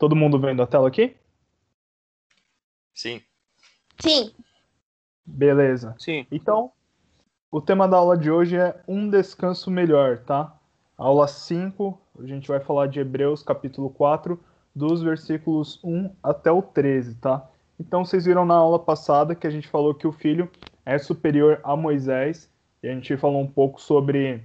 Todo mundo vendo a tela aqui? Sim. Sim. Beleza. Sim. Então, o tema da aula de hoje é um descanso melhor, tá? Aula 5, a gente vai falar de Hebreus, capítulo 4, dos versículos 1 até o 13, tá? Então, vocês viram na aula passada que a gente falou que o filho é superior a Moisés, e a gente falou um pouco sobre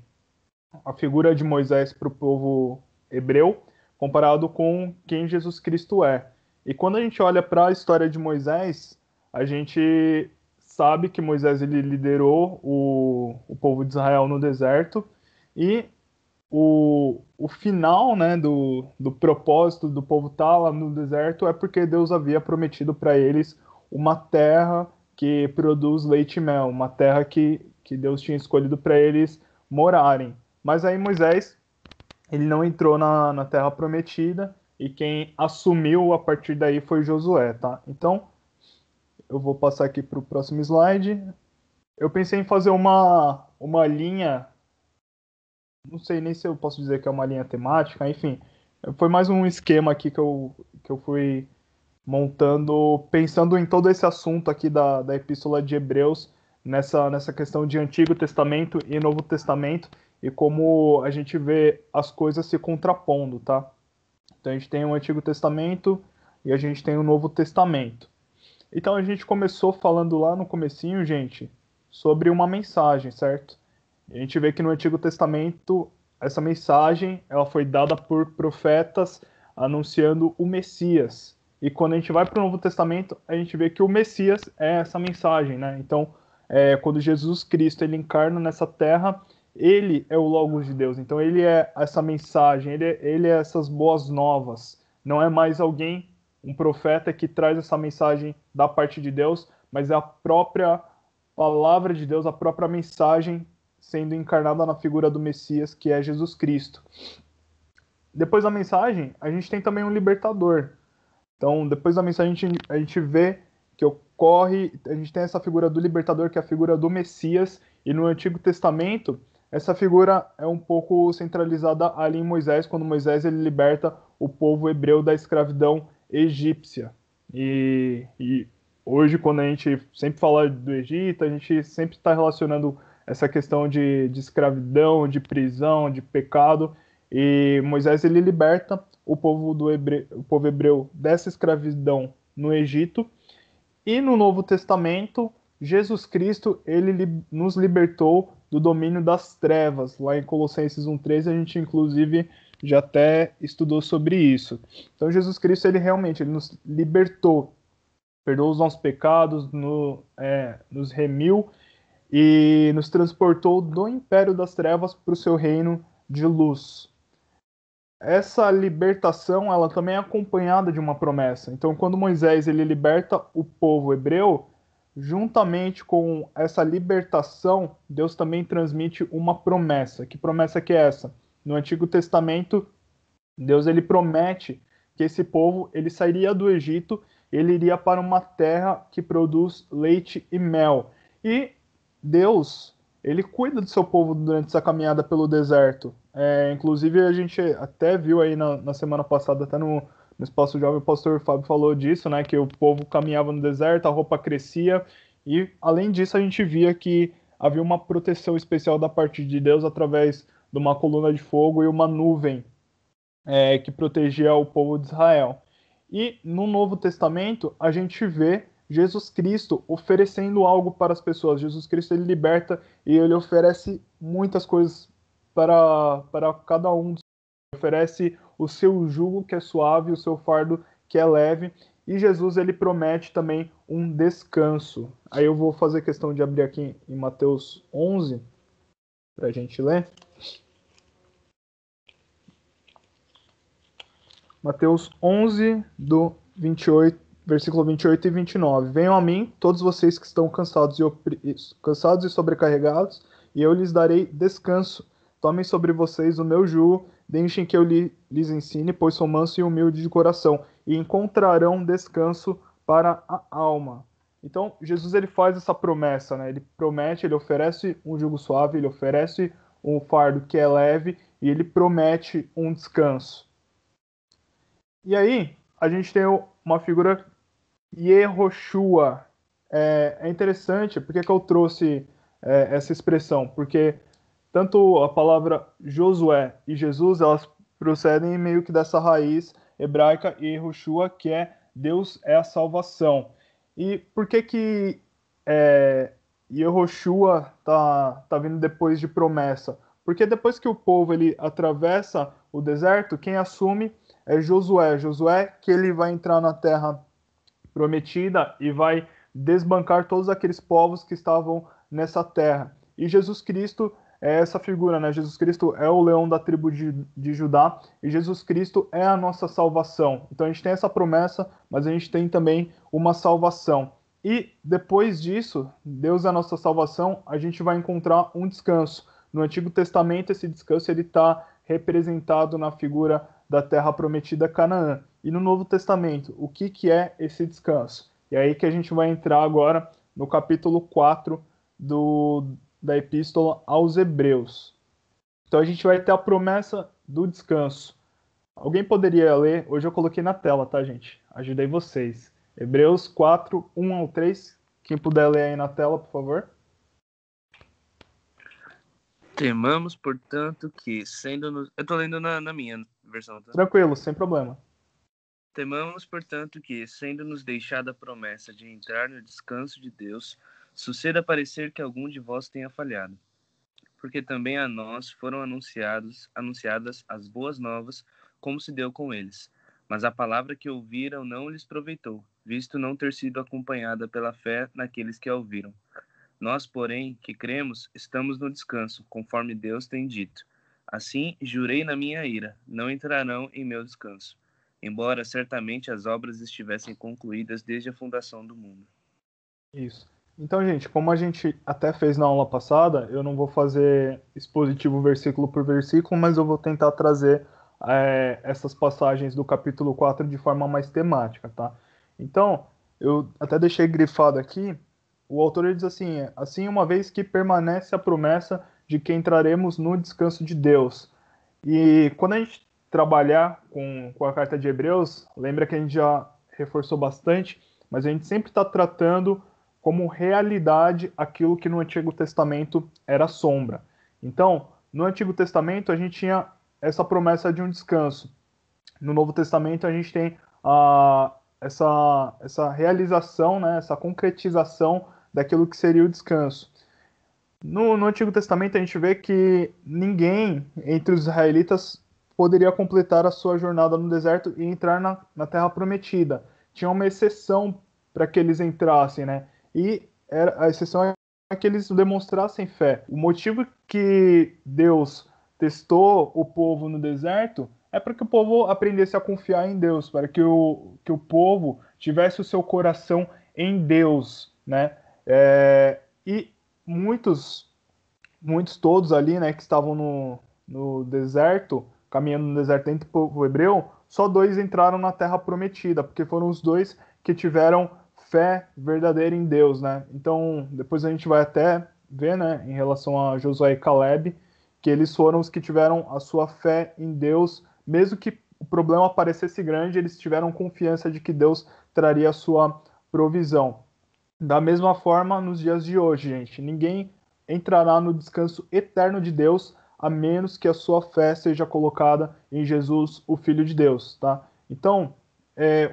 a figura de Moisés para o povo hebreu, comparado com quem Jesus Cristo é. E quando a gente olha para a história de Moisés, a gente sabe que Moisés ele liderou o povo de Israel no deserto, e o final, né, do propósito do povo estar lá no deserto é porque Deus havia prometido para eles uma terra que produz leite e mel, uma terra que Deus tinha escolhido para eles morarem. Mas aí Moisés, ele não entrou na terra prometida, e quem assumiu a partir daí foi Josué, tá? Então, eu vou passar aqui para o próximo slide. Eu pensei em fazer uma linha, não sei nem se eu posso dizer que é uma linha temática, enfim, foi mais um esquema aqui que eu fui montando, pensando em todo esse assunto aqui da Epístola de Hebreus, nessa questão de Antigo Testamento e Novo Testamento, e como a gente vê as coisas se contrapondo, tá? Então a gente tem o Antigo Testamento e a gente tem o Novo Testamento. Então a gente começou falando lá no comecinho, gente, sobre uma mensagem, certo? A gente vê que no Antigo Testamento essa mensagem ela foi dada por profetas anunciando o Messias. E quando a gente vai para o Novo Testamento, a gente vê que o Messias é essa mensagem, né? Então, quando Jesus Cristo ele encarna nessa terra, ele é o Logos de Deus. Então, ele é essa mensagem, ele é essas boas novas. Não é mais alguém, um profeta que traz essa mensagem da parte de Deus, mas é a própria palavra de Deus, a própria mensagem sendo encarnada na figura do Messias, que é Jesus Cristo. Depois da mensagem, a gente tem também um libertador. Então, depois da mensagem, a gente vê que ocorre, a gente tem essa figura do libertador, que é a figura do Messias, e no Antigo Testamento, essa figura é um pouco centralizada ali em Moisés, quando Moisés ele liberta o povo hebreu da escravidão egípcia. E hoje, quando a gente sempre fala do Egito, a gente sempre está relacionando essa questão de escravidão, de prisão, de pecado, e Moisés ele liberta o povo hebreu dessa escravidão no Egito. E no Novo Testamento, Jesus Cristo ele nos libertou do domínio das trevas. Lá em Colossenses 1:13 a gente inclusive já até estudou sobre isso. Então Jesus Cristo ele realmente ele nos libertou, perdoou os nossos pecados, nos remiu e nos transportou do império das trevas para o seu reino de luz. Essa libertação ela também é acompanhada de uma promessa. Então, quando Moisés ele liberta o povo hebreu, juntamente com essa libertação, Deus também transmite uma promessa. Que promessa que é essa? No Antigo Testamento, Deus ele promete que esse povo ele sairia do Egito, ele iria para uma terra que produz leite e mel. E Deus ele cuida do seu povo durante essa caminhada pelo deserto. Inclusive, a gente até viu aí na semana passada, até no Espaço Jovem, o pastor Fábio falou disso, né? Que o povo caminhava no deserto, a roupa crescia, e além disso, a gente via que havia uma proteção especial da parte de Deus através de uma coluna de fogo e uma nuvem que protegia o povo de Israel. E no Novo Testamento, a gente vê Jesus Cristo oferecendo algo para as pessoas. Jesus Cristo ele liberta e ele oferece muitas coisas para cada um. Ele oferece o seu jugo que é suave, o seu fardo que é leve. E Jesus ele promete também um descanso. Aí eu vou fazer questão de abrir aqui em Mateus 11 para a gente ler. Mateus 11, do 28, versículo 28 e 29. Venham a mim, todos vocês que estão cansados e sobrecarregados, e eu lhes darei descanso. Tomem sobre vocês o meu jugo, deixem que eu lhes ensine, pois sou manso e humilde de coração, e encontrarão descanso para a alma. Então, Jesus ele faz essa promessa, né? Ele promete, ele oferece um jugo suave, ele oferece um fardo que é leve, e ele promete um descanso. E aí, a gente tem uma figura Yehoshua. É interessante, por que eu trouxe essa expressão? Porque tanto a palavra Josué e Jesus, elas procedem meio que dessa raiz hebraica Yehoshua, que é Deus é a salvação. E por que Yehoshua tá vindo depois de promessa? Porque depois que o povo ele atravessa o deserto, quem assume é Josué. Josué que ele vai entrar na terra prometida e vai desbancar todos aqueles povos que estavam nessa terra. E Jesus Cristo é essa figura, né? Jesus Cristo é o leão da tribo de Judá e Jesus Cristo é a nossa salvação. Então a gente tem essa promessa, mas a gente tem também uma salvação. E depois disso, Deus é a nossa salvação, a gente vai encontrar um descanso. No Antigo Testamento, esse descanso ele está representado na figura da terra prometida Canaã. E no Novo Testamento, o que é esse descanso? E é aí que a gente vai entrar agora no capítulo 4 da Epístola aos Hebreus. Então a gente vai ter a promessa do descanso. Alguém poderia ler? Hoje eu coloquei na tela, tá, gente? Ajudei vocês. Hebreus 4, 1 ao 3. Quem puder ler aí na tela, por favor. Temamos, portanto, que, sendo-nos... Eu tô lendo na minha versão, tá? Tranquilo, sem problema. Temamos, portanto, que, sendo-nos deixada a promessa de entrar no descanso de Deus, suceda parecer que algum de vós tenha falhado. Porque também a nós foram anunciadas as boas novas, como se deu com eles. Mas a palavra que ouviram não lhes proveitou, visto não ter sido acompanhada pela fé naqueles que a ouviram. Nós, porém, que cremos, estamos no descanso, conforme Deus tem dito. Assim, jurei na minha ira, não entrarão em meu descanso, embora certamente as obras estivessem concluídas desde a fundação do mundo. Isso. Então, gente, como a gente até fez na aula passada, eu não vou fazer expositivo versículo por versículo, mas eu vou tentar trazer essas passagens do capítulo 4 de forma mais temática, tá? Então, eu até deixei grifado aqui, o autor ele diz assim, assim uma vez que permanece a promessa de que entraremos no descanso de Deus. E quando a gente trabalhar com a carta de Hebreus, lembra que a gente já reforçou bastante, mas a gente sempre está tratando como realidade aquilo que no Antigo Testamento era sombra. Então, no Antigo Testamento a gente tinha essa promessa de um descanso. No Novo Testamento a gente tem essa realização, né, essa concretização daquilo que seria o descanso. No Antigo Testamento a gente vê que ninguém entre os israelitas poderia completar a sua jornada no deserto e entrar na Terra Prometida. Tinha uma exceção para que eles entrassem, né? E a exceção é que eles demonstrassem fé. O motivo que Deus testou o povo no deserto é para que o povo aprendesse a confiar em Deus, para que o povo tivesse o seu coração em Deus, né? E muitos todos ali, né, que estavam no deserto, caminhando no deserto entre o povo hebreu, só dois entraram na terra prometida, porque foram os dois que tiveram fé verdadeira em Deus, né? Então, depois a gente vai até ver, né, em relação a Josué e Caleb, que eles foram os que tiveram a sua fé em Deus, mesmo que o problema parecesse grande, eles tiveram confiança de que Deus traria a sua provisão. Da mesma forma, nos dias de hoje, gente, ninguém entrará no descanso eterno de Deus a menos que a sua fé seja colocada em Jesus, o Filho de Deus, tá? Então,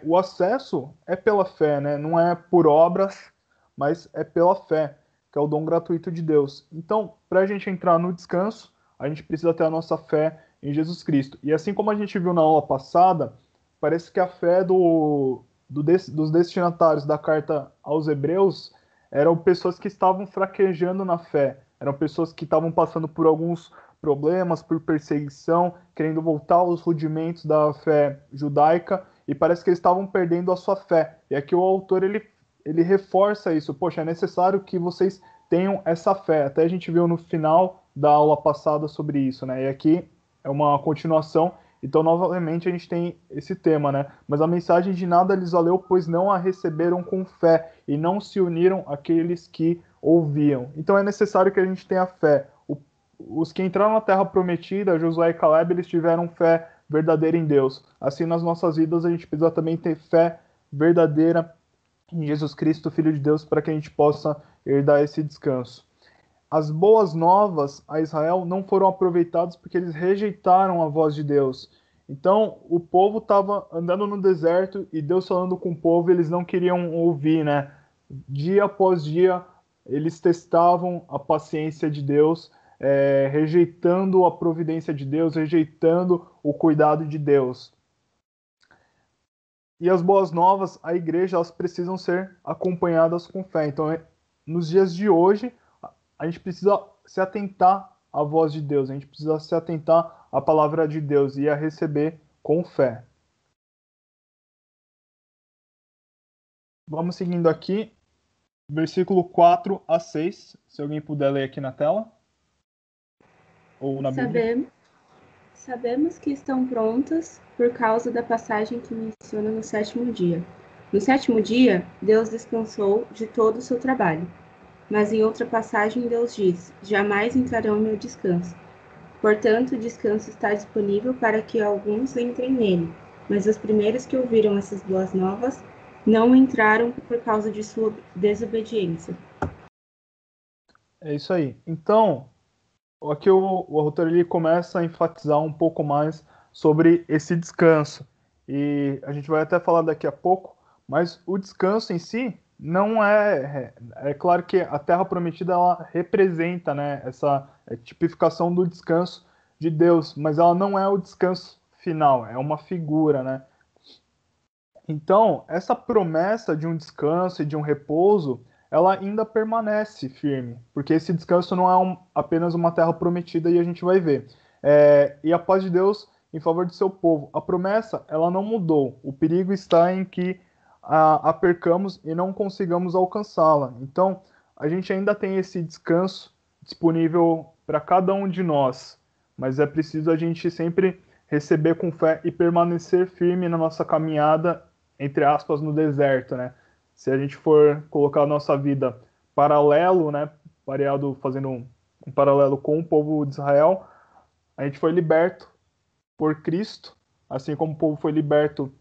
o acesso é pela fé, né? Não é por obras, mas é pela fé, que é o dom gratuito de Deus. Então, para a gente entrar no descanso, a gente precisa ter a nossa fé em Jesus Cristo. E assim como a gente viu na aula passada, parece que a fé dos destinatários da carta aos Hebreus eram pessoas que estavam fraquejando na fé, eram pessoas que estavam passando por alguns problemas, por perseguição, querendo voltar aos rudimentos da fé judaica, e parece que eles estavam perdendo a sua fé. E aqui o autor ele reforça isso, poxa, é necessário que vocês tenham essa fé. Até a gente viu no final da aula passada sobre isso, né? E aqui é uma continuação. Então, novamente, a gente tem esse tema, né? Mas a mensagem de nada lhes valeu, pois não a receberam com fé e não se uniram àqueles que ouviam. Então, é necessário que a gente tenha fé. Os que entraram na Terra Prometida, Josué e Caleb, eles tiveram fé verdadeira em Deus. Assim, nas nossas vidas, a gente precisa também ter fé verdadeira em Jesus Cristo, Filho de Deus, para que a gente possa herdar esse descanso. As boas novas a Israel não foram aproveitadas porque eles rejeitaram a voz de Deus. Então, o povo estava andando no deserto e Deus falando com o povo, eles não queriam ouvir, né? Dia após dia, eles testavam a paciência de Deus, rejeitando a providência de Deus, rejeitando o cuidado de Deus. E as boas novas, a igreja, elas precisam ser acompanhadas com fé. Então, nos dias de hoje, a gente precisa se atentar à voz de Deus, a gente precisa se atentar à palavra de Deus e a receber com fé. Vamos seguindo aqui, versículo 4 a 6, se alguém puder ler aqui na tela, ou na Bíblia. Sabemos que estão prontas por causa da passagem que menciona no 7º dia. No 7º dia, Deus descansou de todo o seu trabalho. Mas em outra passagem Deus diz, jamais entrarão em meu descanso. Portanto, o descanso está disponível para que alguns entrem nele. Mas os primeiros que ouviram essas boas novas não entraram por causa de sua desobediência. É isso aí. Então, aqui o autor ele começa a enfatizar um pouco mais sobre esse descanso. E a gente vai até falar daqui a pouco, mas o descanso em si não é... É claro que a Terra Prometida ela representa, né, essa tipificação do descanso de Deus, mas ela não é o descanso final, é uma figura, né? Então, essa promessa de um descanso e de um repouso, ela ainda permanece firme, porque esse descanso não é apenas uma terra prometida e a gente vai ver. E a paz de Deus em favor do seu povo. A promessa, ela não mudou. O perigo está em que a percamos e não consigamos alcançá-la. Então, a gente ainda tem esse descanso disponível para cada um de nós, mas é preciso a gente sempre receber com fé e permanecer firme na nossa caminhada, entre aspas, no deserto, né? Se a gente for colocar a nossa vida paralelo, né, fazendo um paralelo com o povo de Israel, a gente foi liberto por Cristo, assim como o povo foi liberto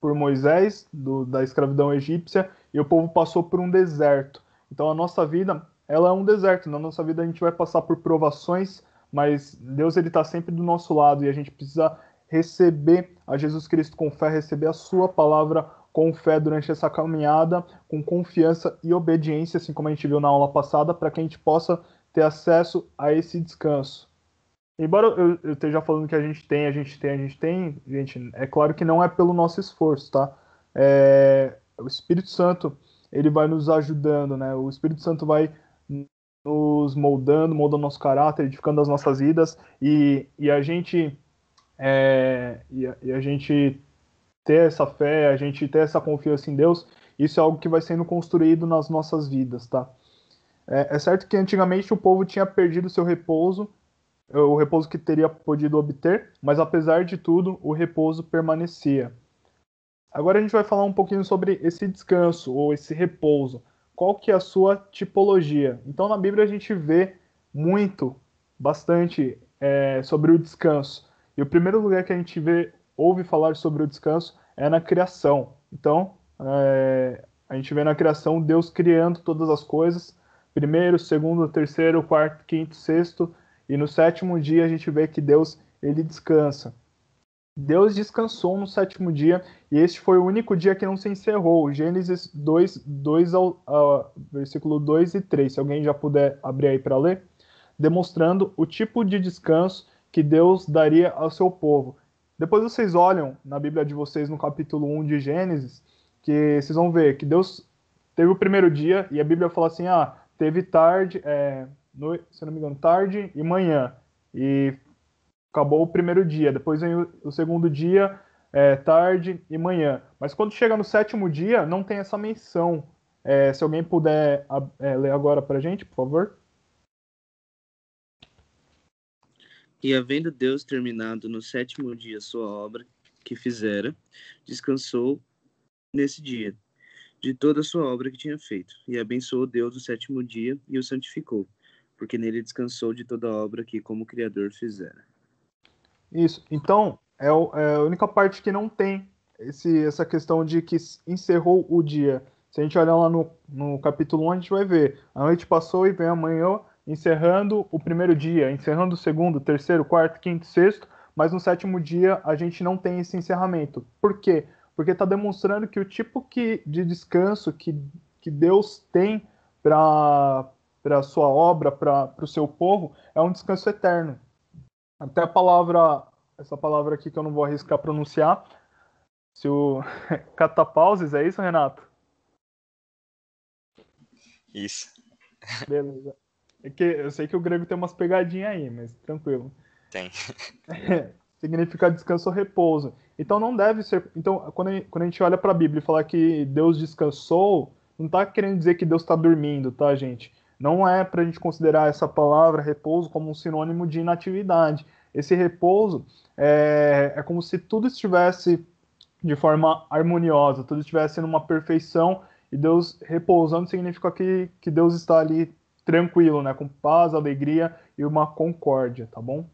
por Moisés, da escravidão egípcia, e o povo passou por um deserto. Então a nossa vida, ela é um deserto. Na nossa vida a gente vai passar por provações, mas Deus ele está sempre do nosso lado e a gente precisa receber a Jesus Cristo com fé, receber a sua palavra com fé durante essa caminhada, com confiança e obediência, assim como a gente viu na aula passada, para que a gente possa ter acesso a esse descanso. Embora eu esteja falando que a gente tem, gente, é claro que não é pelo nosso esforço, tá? O Espírito Santo, ele vai nos ajudando, né? O Espírito Santo vai nos moldando nosso caráter, edificando as nossas vidas, e a gente e a gente ter essa fé, a gente ter essa confiança em Deus, isso é algo que vai sendo construído nas nossas vidas, tá? É certo que antigamente o povo tinha perdido o seu repouso, o repouso que teria podido obter, mas apesar de tudo, o repouso permanecia. Agora a gente vai falar um pouquinho sobre esse descanso, ou esse repouso. Qual que é a sua tipologia? Então na Bíblia a gente vê bastante sobre o descanso. E o primeiro lugar que a gente ouve falar sobre o descanso é na criação. Então, a gente vê na criação Deus criando todas as coisas, primeiro, segundo, terceiro, quarto, quinto, sexto, e no 7º dia a gente vê que Deus ele descansa. Deus descansou no 7º dia e este foi o único dia que não se encerrou. Gênesis 2, versículo 2 e 3. Se alguém já puder abrir aí para ler. Demonstrando o tipo de descanso que Deus daria ao seu povo. Depois vocês olham na Bíblia de vocês, no capítulo 1 de Gênesis, que vocês vão ver que Deus teve o primeiro dia e a Bíblia fala assim, teve tarde, se eu não me engano, tarde e manhã. E acabou o primeiro dia. Depois vem o segundo dia, tarde e manhã. Mas quando chega no 7º dia, não tem essa menção. Se alguém puder ler agora para a gente, por favor. E havendo Deus terminado no 7º dia sua obra que fizera, descansou nesse dia de toda a sua obra que tinha feito. E abençoou Deus o 7º dia e o santificou, porque nele descansou de toda a obra que como Criador fizera. Isso. Então, é a única parte que não tem essa questão de que encerrou o dia. Se a gente olhar lá no capítulo 1, a gente vai ver. A noite passou e vem amanhã, encerrando o primeiro dia, encerrando o segundo, terceiro, quarto, quinto, sexto, mas no sétimo dia a gente não tem esse encerramento. Por quê? Porque está demonstrando que o tipo de descanso que Deus tem para a sua obra, para o seu povo, é um descanso eterno. Até a palavra, essa palavra aqui que eu não vou arriscar pronunciar, se o catapauses, é isso, Renato? Isso, Beleza. É que eu sei que o grego tem umas pegadinhas aí, mas tranquilo. tem. Significa descanso ou repouso. Então não deve ser. Então, quando a gente olha para a Bíblia e fala que Deus descansou, não está querendo dizer que Deus está dormindo, tá, gente? Não é para a gente considerar essa palavra repouso como um sinônimo de inatividade. Esse repouso é como se tudo estivesse de forma harmoniosa, tudo estivesse numa perfeição, e Deus repousando significa que Deus está ali tranquilo, né? Com paz, alegria e uma concórdia, tá bom?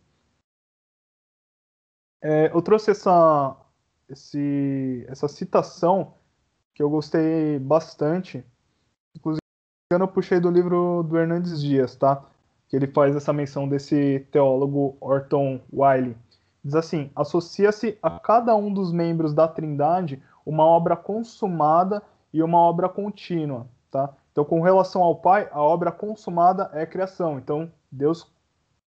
Eu trouxe essa citação que eu gostei bastante. Inclusive, eu puxei do livro do Hernandes Dias, tá? Que ele faz essa menção desse teólogo Orton Wiley. Diz assim: associa-se a cada um dos membros da Trindade uma obra consumada e uma obra contínua, tá? Então, com relação ao Pai, a obra consumada é a criação. Então, Deus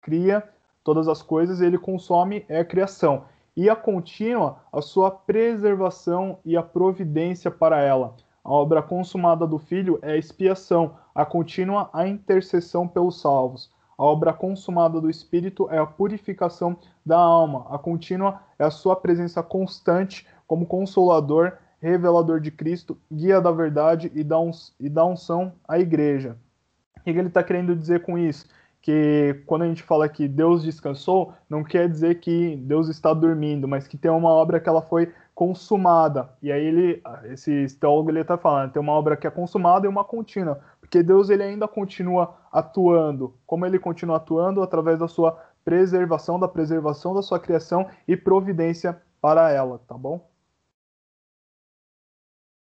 cria todas as coisas e ele consome é a criação. E a contínua, a sua preservação e a providência para ela. A obra consumada do Filho é a expiação, a contínua a intercessão pelos salvos. A obra consumada do Espírito é a purificação da alma. A contínua é a sua presença constante como consolador, revelador de Cristo, guia da verdade e da unção à igreja. O que ele está querendo dizer com isso? Que quando a gente fala que Deus descansou, não quer dizer que Deus está dormindo, mas que tem uma obra que ela foi consumada. E aí esse teólogo ele está falando, tem uma obra que é consumada e uma contínua, porque Deus ele ainda continua atuando. Como ele continua atuando? Através da sua preservação da sua criação e providência para ela, tá bom?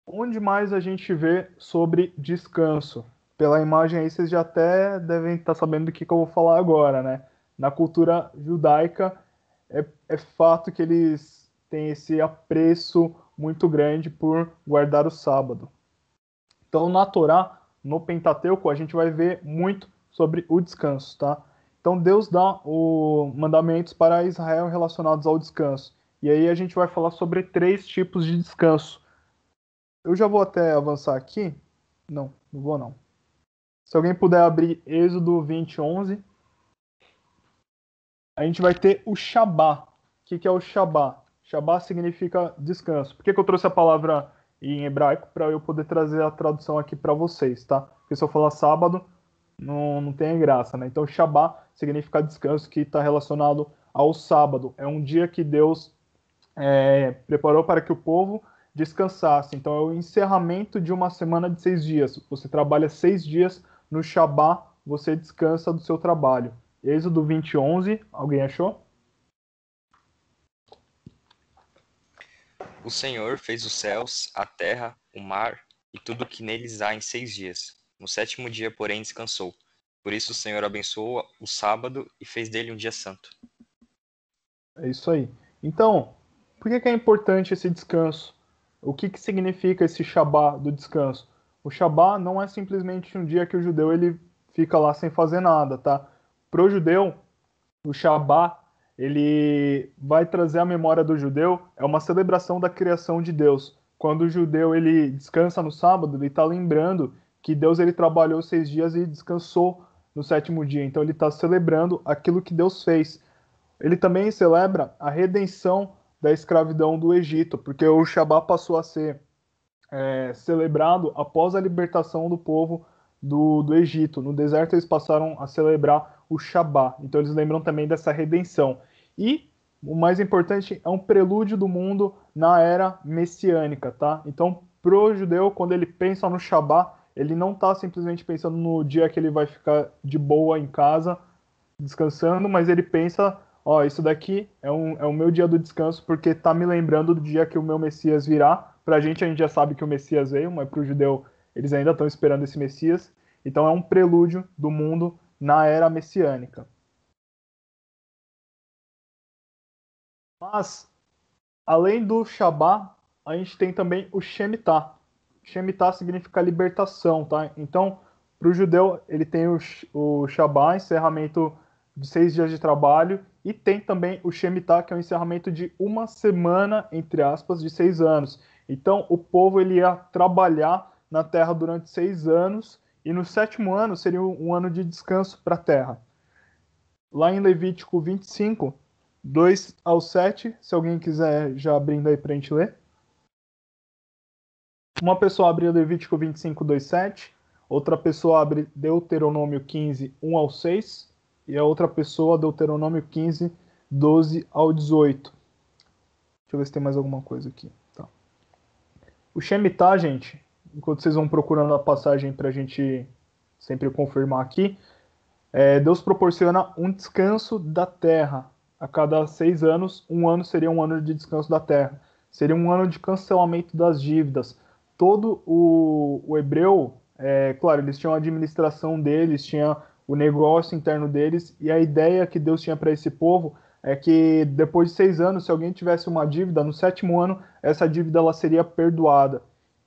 Onde mais a gente vê sobre descanso? Pela imagem aí, vocês já até devem estar sabendo do que eu vou falar agora, né? Na cultura judaica, é fato que eles têm esse apreço muito grande por guardar o sábado. Então, na Torá, no Pentateuco, a gente vai ver muito sobre o descanso, tá? Então, Deus dá os mandamentos para Israel relacionados ao descanso. E aí a gente vai falar sobre 3 tipos de descanso. Eu já vou até avançar aqui. Não, não vou não. Se alguém puder abrir Êxodo 20:11, a gente vai ter o Shabá. O que é o Shabá? Shabá significa descanso. Por que eu trouxe a palavra em hebraico? Para eu poder trazer a tradução aqui para vocês, tá? Porque se eu falar sábado, não tem graça, né? Então, Shabá significa descanso, que está relacionado ao sábado. É um dia que Deus preparou para que o povo descansasse. Então, é o encerramento de uma semana de 6 dias. Você trabalha 6 dias, no Shabá você descansa do seu trabalho. Êxodo 20:11, alguém achou? O Senhor fez os céus, a terra, o mar e tudo o que neles há em 6 dias. No 7º dia, porém, descansou. Por isso o Senhor abençoou o sábado e fez dele um dia santo. É isso aí. Então, por que é importante esse descanso? O que significa esse Shabá do descanso? O Shabá não é simplesmente um dia que o judeu ele fica lá sem fazer nada, tá? Para o judeu, o Shabá ele vai trazer a memória do judeu, é uma celebração da criação de Deus. Quando o judeu ele descansa no sábado, ele está lembrando que Deus ele trabalhou 6 dias e descansou no 7º dia. Então ele está celebrando aquilo que Deus fez. Ele também celebra a redenção da escravidão do Egito, porque o Shabá passou a ser celebrado após a libertação do povo do Egito. No deserto eles passaram a celebrar o Shabá. Então eles lembram também dessa redenção. E o mais importante é um prelúdio do mundo na era messiânica, tá? Então, pro judeu, quando ele pensa no Shabá, ele não está simplesmente pensando no dia que ele vai ficar de boa em casa, descansando, mas ele pensa ó, isso daqui é o meu dia do descanso, porque tá me lembrando do dia que o meu Messias virá. Pra gente, a gente já sabe que o Messias veio, mas pro judeu, eles ainda estão esperando esse Messias. Então é um prelúdio do mundo na era messiânica. Mas, além do Shabá, a gente tem também o Shemitah. Shemitah significa libertação, tá? Então, para o judeu, ele tem o Shabá, encerramento de 6 dias de trabalho, e tem também o Shemitah, que é o encerramento de uma semana, entre aspas, de 6 anos. Então, o povo ele ia trabalhar na terra durante 6 anos, e no 7º ano seria um ano de descanso para a terra. Lá em Levítico 25, 2 ao 7, se alguém quiser já abrindo aí para a gente ler. Uma pessoa abre Levítico 25, 2, 7. Outra pessoa abre Deuteronômio 15, 1 ao 6. E a outra pessoa, Deuteronômio 15, 12 ao 18. Deixa eu ver se tem mais alguma coisa aqui. Tá. O Shemitah, gente, enquanto vocês vão procurando a passagem para a gente sempre confirmar aqui, Deus proporciona um descanso da terra. A cada 6 anos, um ano seria um ano de descanso da terra. Seria um ano de cancelamento das dívidas. Todo o hebreu, claro, eles tinham a administração deles, tinha o negócio interno deles, e a ideia que Deus tinha para esse povo é que depois de 6 anos, se alguém tivesse uma dívida, no 7º ano, essa dívida ela seria perdoada.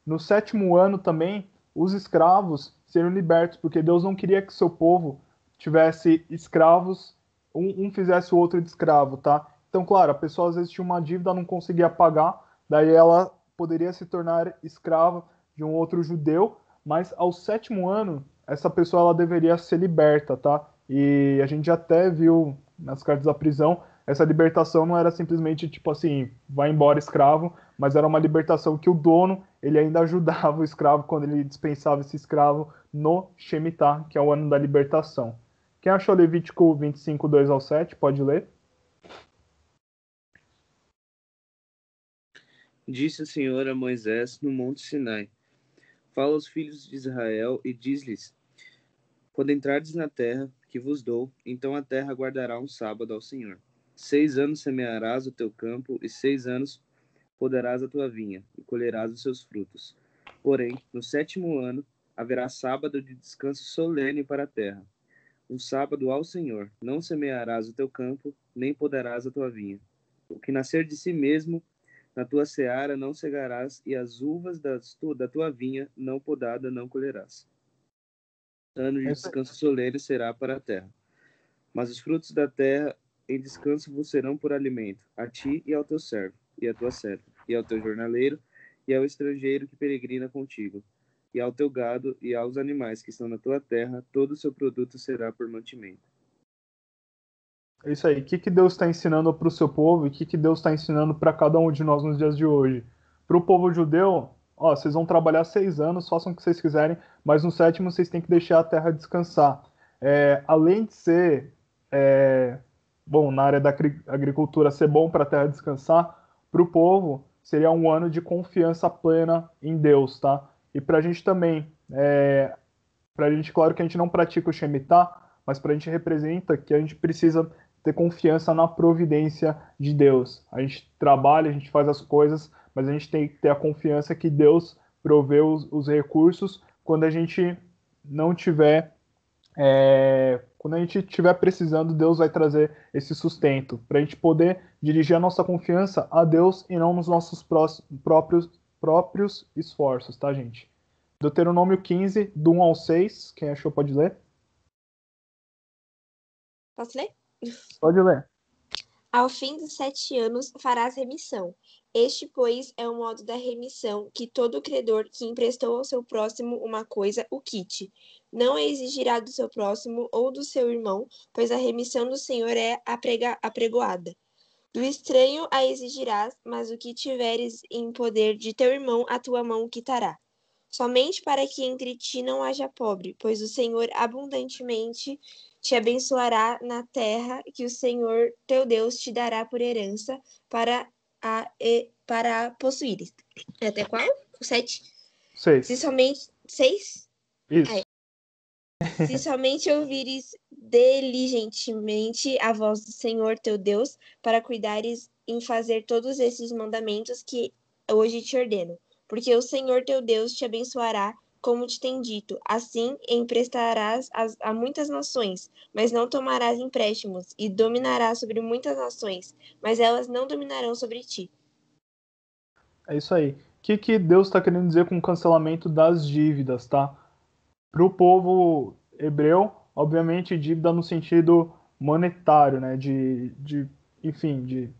No 7º ano também, os escravos seriam libertos, porque Deus não queria que seu povo tivesse escravos, um fizesse o outro de escravo, tá? Então, claro, a pessoa às vezes tinha uma dívida, não conseguia pagar, daí ela poderia se tornar escrava de um outro judeu, mas ao 7º ano, essa pessoa ela deveria ser liberta, tá? E a gente até viu nas cartas da prisão, essa libertação não era simplesmente tipo assim, vai embora escravo, mas era uma libertação que o dono, ele ainda ajudava o escravo quando ele dispensava esse escravo no Shemitah, que é o ano da libertação. Quem achou Levítico 25, 2 ao 7, pode ler. Disse o Senhor a Moisés no monte Sinai: Fala aos filhos de Israel e diz-lhes: Quando entrardes na terra que vos dou, então a terra guardará um sábado ao Senhor. 6 anos semearás o teu campo, e 6 anos podarás a tua vinha, e colherás os seus frutos. Porém, no 7º ano haverá sábado de descanso solene para a terra. Um sábado ao Senhor. Não semearás o teu campo, nem podarás a tua vinha. O que nascer de si mesmo, na tua seara não cegarás, e as uvas da tua vinha não podada não colherás. Ano de descanso solene será para a terra. Mas os frutos da terra em descanso vos serão por alimento, a ti e ao teu servo, e à tua serva, e ao teu jornaleiro, e ao estrangeiro que peregrina contigo, e ao teu gado e aos animais que estão na tua terra, todo o seu produto será por mantimento. É isso aí. O que Deus está ensinando para o seu povo e o que Deus está ensinando para cada um de nós nos dias de hoje? Para o povo judeu, ó, vocês vão trabalhar 6 anos, façam o que vocês quiserem, mas no 7º vocês têm que deixar a terra descansar. Além de ser, bom, na área da agricultura, ser bom para a terra descansar, para o povo seria um ano de confiança plena em Deus, tá? E para a gente também, para a gente, claro que a gente não pratica o Shemitah, mas para a gente representa que a gente precisa ter confiança na providência de Deus. A gente trabalha, a gente faz as coisas, mas a gente tem que ter a confiança que Deus provê os recursos quando a gente não tiver, quando a gente estiver precisando, Deus vai trazer esse sustento para a gente poder dirigir a nossa confiança a Deus e não nos nossos próprios esforços, tá, gente? Deuteronômio 15, do 1 ao 6, quem achou pode ler? Posso ler? Pode ler. Ao fim dos 7 anos farás remissão. Este, pois, é o modo da remissão, que todo credor que emprestou ao seu próximo uma coisa o quite. Não a exigirá do seu próximo ou do seu irmão, pois a remissão do Senhor é apregoada. Do estranho a exigirás, mas o que tiveres em poder de teu irmão, a tua mão quitará. Somente para que entre ti não haja pobre, pois o Senhor abundantemente te abençoará na terra que o Senhor teu Deus te dará por herança para a possuires. Até qual? O 7? 6. Se somente... 6? Isso. Se somente ouvires diligentemente a voz do Senhor teu Deus, para cuidares em fazer todos esses mandamentos que hoje te ordeno. Porque o Senhor teu Deus te abençoará, como te tem dito. Assim emprestarás a muitas nações, mas não tomarás empréstimos, e dominarás sobre muitas nações, mas elas não dominarão sobre ti. É isso aí. O que Deus está querendo dizer com o cancelamento das dívidas, tá? Para o povo hebreu, obviamente, dívida no sentido monetário, né? Enfim, de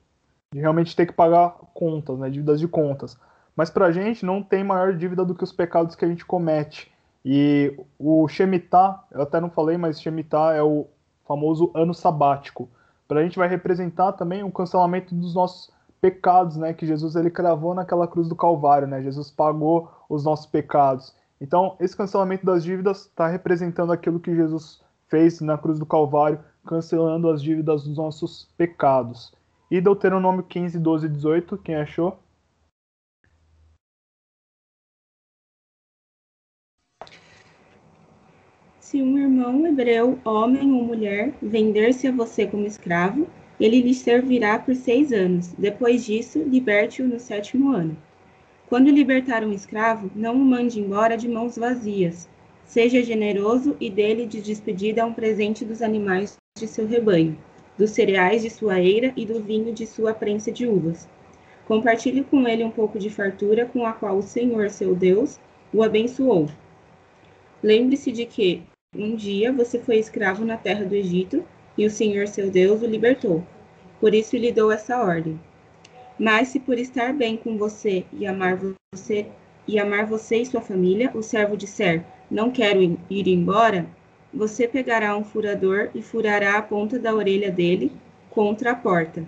realmente ter que pagar contas, né? Dívidas de contas. Mas para a gente não tem maior dívida do que os pecados que a gente comete. E o Shemitah, eu até não falei, mas Shemitah é o famoso ano sabático. Para a gente vai representar também o cancelamento dos nossos pecados, né? Que Jesus ele cravou naquela cruz do Calvário, né? Jesus pagou os nossos pecados. Então, esse cancelamento das dívidas está representando aquilo que Jesus fez na cruz do Calvário, cancelando as dívidas dos nossos pecados. E Deuteronômio 15, 12 e 18, quem achou? Se um irmão hebreu, homem ou mulher, vender-se a você como escravo, ele lhe servirá por 6 anos. Depois disso, liberte-o no 7º ano. Quando libertar um escravo, não o mande embora de mãos vazias. Seja generoso e dele de despedida um presente dos animais de seu rebanho, dos cereais de sua eira e do vinho de sua prensa de uvas. Compartilhe com ele um pouco de fartura com a qual o Senhor, seu Deus, o abençoou. Lembre-se de que um dia você foi escravo na terra do Egito e o Senhor, seu Deus, o libertou. Por isso lhe dou essa ordem. Mas se por estar bem com você e amar você e sua família, o servo disser, não quero ir embora, você pegará um furador e furará a ponta da orelha dele contra a porta.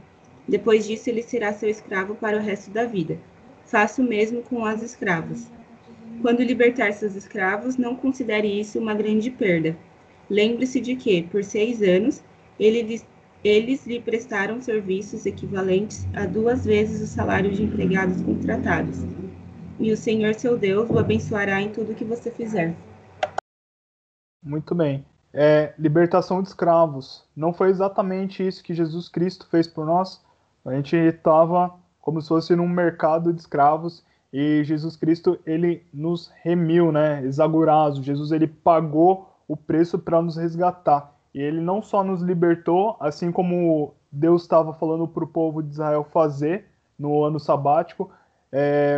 Depois disso, ele será seu escravo para o resto da vida. Faça o mesmo com as escravas. Quando libertar seus escravos, não considere isso uma grande perda. Lembre-se de que, por 6 anos, eles lhe prestaram serviços equivalentes a 2 vezes o salário de empregados contratados. E o Senhor, seu Deus, o abençoará em tudo que você fizer. Muito bem. Libertação de escravos. Não foi exatamente isso que Jesus Cristo fez por nós? A gente estava como se fosse num mercado de escravos e Jesus Cristo, ele nos remiu, né? Exagurazo. Jesus, ele pagou o preço para nos resgatar. E ele não só nos libertou, assim como Deus estava falando para o povo de Israel fazer no ano sabático,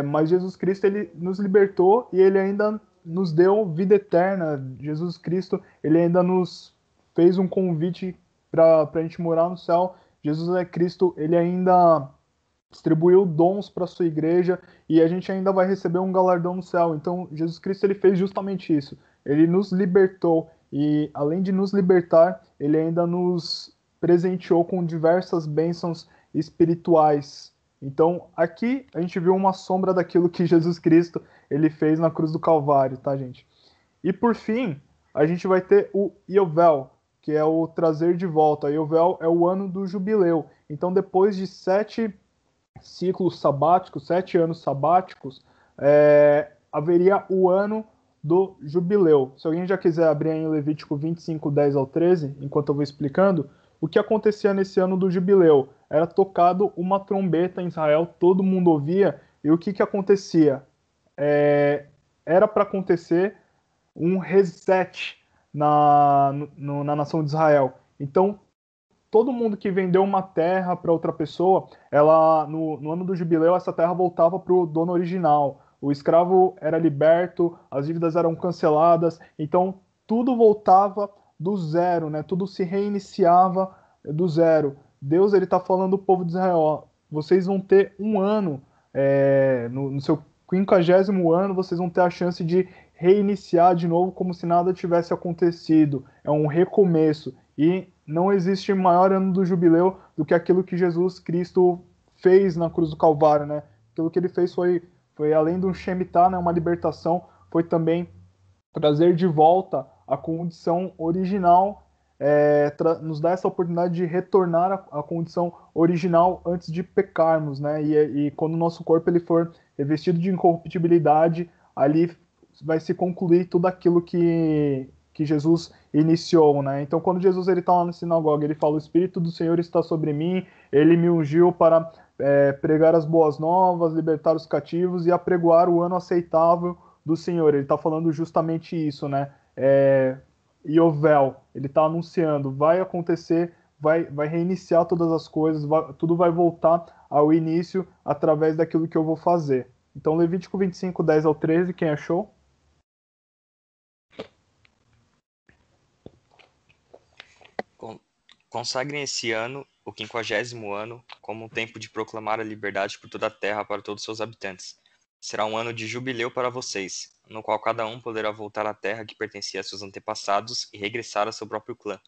mas Jesus Cristo, ele nos libertou e ele ainda nos deu vida eterna. Jesus Cristo, ele ainda nos fez um convite para a gente morar no céu. Jesus é Cristo, ele ainda distribuiu dons para a sua igreja e a gente ainda vai receber um galardão no céu. Então, Jesus Cristo, ele fez justamente isso. Ele nos libertou e, além de nos libertar, ele ainda nos presenteou com diversas bênçãos espirituais. Então, aqui a gente viu uma sombra daquilo que Jesus Cristo ele fez na cruz do Calvário, tá, gente? E por fim, a gente vai ter o Yovel, que é o trazer de volta. Yovel é o ano do jubileu. Então, depois de 7 ciclos sabáticos, 7 anos sabáticos, haveria o ano do jubileu. Se alguém já quiser abrir em Levítico 25, 10 ao 13, enquanto eu vou explicando, o que acontecia nesse ano do jubileu? Era tocado uma trombeta em Israel, todo mundo ouvia, e o que acontecia? Era para acontecer um reset na nação de Israel. Então, todo mundo que vendeu uma terra para outra pessoa, no ano do jubileu, essa terra voltava para o dono original. O escravo era liberto, as dívidas eram canceladas, então tudo voltava do zero, né? Tudo se reiniciava do zero. Deus ele está falando ao povo de Israel, ó, vocês vão ter um ano, no seu 50º ano, vocês vão ter a chance de reiniciar de novo como se nada tivesse acontecido. É um recomeço. E não existe maior ano do jubileu do que aquilo que Jesus Cristo fez na cruz do Calvário, né? Aquilo que ele fez foi além de um Shemitah, né, uma libertação, foi também trazer de volta a condição original, nos dá essa oportunidade de retornar à condição original antes de pecarmos, né? E quando o nosso corpo ele for revestido de incorruptibilidade, ali vai se concluir tudo aquilo que que Jesus iniciou, né? Então, quando Jesus está lá na sinagoga, ele fala: o Espírito do Senhor está sobre mim, ele me ungiu para pregar as boas novas, libertar os cativos e apregoar o ano aceitável do Senhor. Ele está falando justamente isso, né? Yovel, ele está anunciando, vai acontecer, vai reiniciar todas as coisas, tudo vai voltar ao início através daquilo que eu vou fazer. Então, Levítico 25, 10 ao 13, quem achou? Consagrem esse ano, o 50º ano, como um tempo de proclamar a liberdade por toda a terra para todos os seus habitantes. Será um ano de jubileu para vocês, no qual cada um poderá voltar à terra que pertencia a seus antepassados e regressar a seu próprio clã.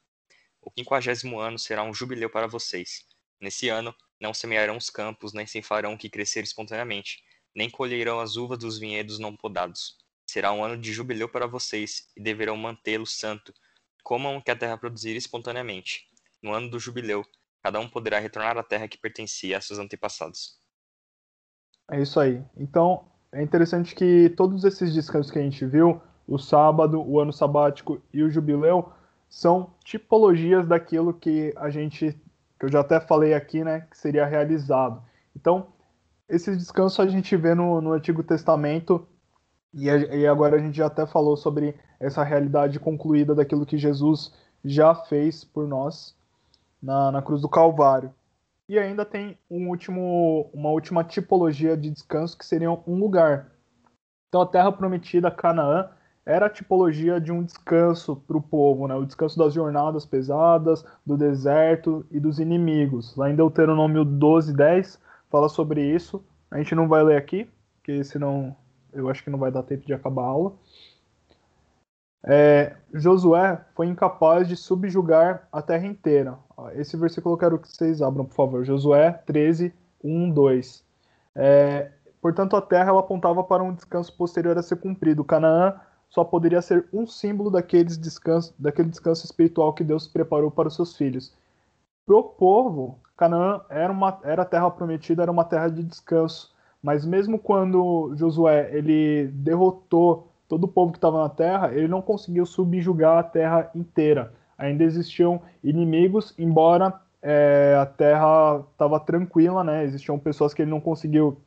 O 50º ano será um jubileu para vocês. Nesse ano, não semearão os campos, nem se farão o que crescer espontaneamente, nem colherão as uvas dos vinhedos não podados. Será um ano de jubileu para vocês, e deverão mantê-lo santo. Comam o que a terra produzir espontaneamente. No ano do jubileu, cada um poderá retornar à terra que pertencia a seus antepassados. É isso aí. Então, é interessante que todos esses descansos que a gente viu, o sábado, o ano sabático e o jubileu, são tipologias daquilo que que eu já até falei aqui, né, que seria realizado. Então, esses descansos a gente vê no Antigo Testamento e agora a gente já até falou sobre essa realidade concluída daquilo que Jesus já fez por nós na cruz do Calvário. E ainda tem uma última tipologia de descanso que seria um lugar. Então a terra prometida, Canaã, era a tipologia de um descanso para o povo, né? O descanso das jornadas pesadas, do deserto e dos inimigos. Lá em Deuteronômio 12:10 fala sobre isso. A gente não vai ler aqui, porque senão eu acho que não vai dar tempo de acabar a aula. Josué foi incapaz de subjugar a terra inteira. Esse versículo eu quero que vocês abram, por favor. Josué 13, 1, 2. Portanto, a terra ela apontava para um descanso posterior a ser cumprido. Canaã só poderia ser um símbolo daquele descanso espiritual que Deus preparou para os seus filhos. Para o povo, Canaã era a terra prometida, era uma terra de descanso. Mas mesmo quando Josué ele derrotou todo o povo que estava na terra, ele não conseguiu subjugar a terra inteira. Ainda existiam inimigos, embora a terra estava tranquila, né? Existiam pessoas que ele não conseguiu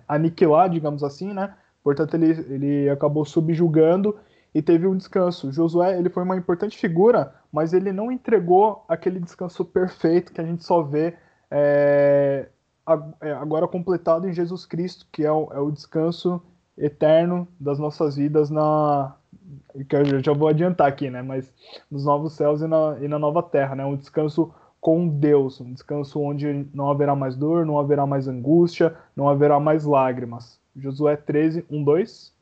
aniquilar, digamos assim, né? Portanto, ele acabou subjugando e teve um descanso. Josué, ele foi uma importante figura, mas ele não entregou aquele descanso perfeito que a gente só vê agora completado em Jesus Cristo, que é o descanso eterno das nossas vidas que eu já vou adiantar aqui, né? Mas nos novos céus e na nova terra, né? Um descanso com Deus, um descanso onde não haverá mais dor, não haverá mais angústia, não haverá mais lágrimas. Josué 13, 1, 2.